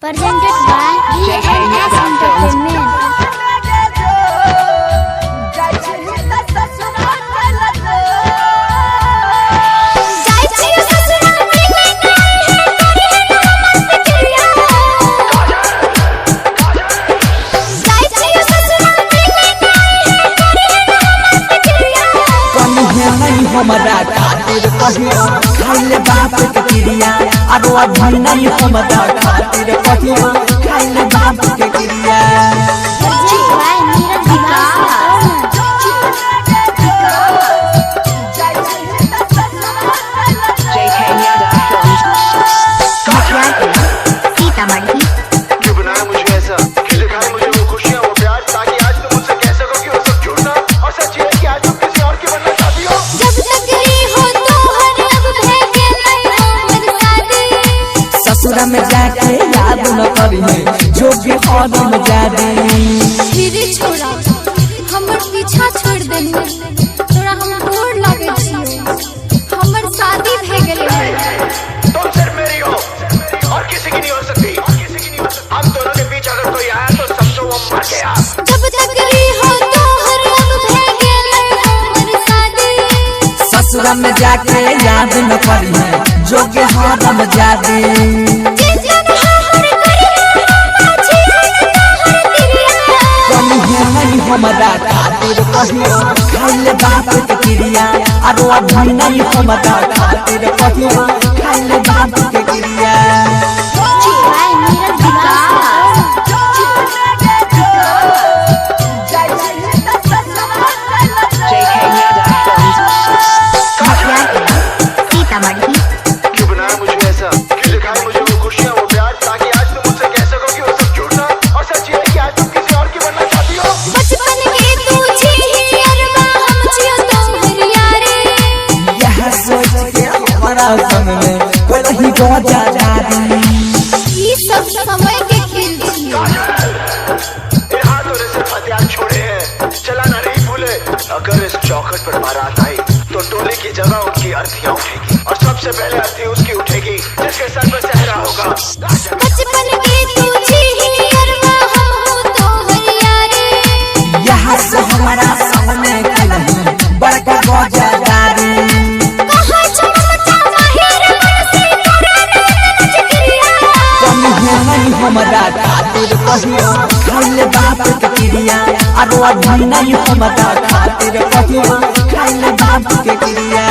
Presented by ELS Entertainment. हमारा खातिर कहियो खाइले बाप के क्रिया आरो अभी नहीं हमारा खातिर कहियो खाइले बाप के क्रिया में जाके याद न करी जो भी हरम जादे फिर छोड़ा हमर पीछा छोड़ देनी तोरा हम गोर लागे छियो हमर शादी भ गेलै तुम सिर्फ मेरी हो और किसी की नहीं हो सकती हम दोनों के बीच अगर कोई आया तो समझो वो मर गया जब तक हो तोहर अब भ गेलै हमर शादी ससुर में जाके याद न करी जो भी हरम जादे हमारा खातिर कहियो खाइले बाप के क्रिया आरो अभी नहीं हमारा खातिर कहियो खाइले बाप के क्रिया समय के खेल छोड़े हैं चला ना नहीं भूले अगर इस चौखट पर बारात आई तो टोले की जगह उनकी अर्थियां उठेगी और सबसे पहले अर्थी उसकी उठेगी जिसके सर पर सहरा होगा बचपन की तुझी ही अरवा हम हो तो हरियारे यहाँ से हमारा सामने बड़का गौजादारी हमारा खातिर कहियो खाइले बाप के क्रिया आरो अभी नहीं हमारा खातिर कहियो खाइले बाप के क्रिया।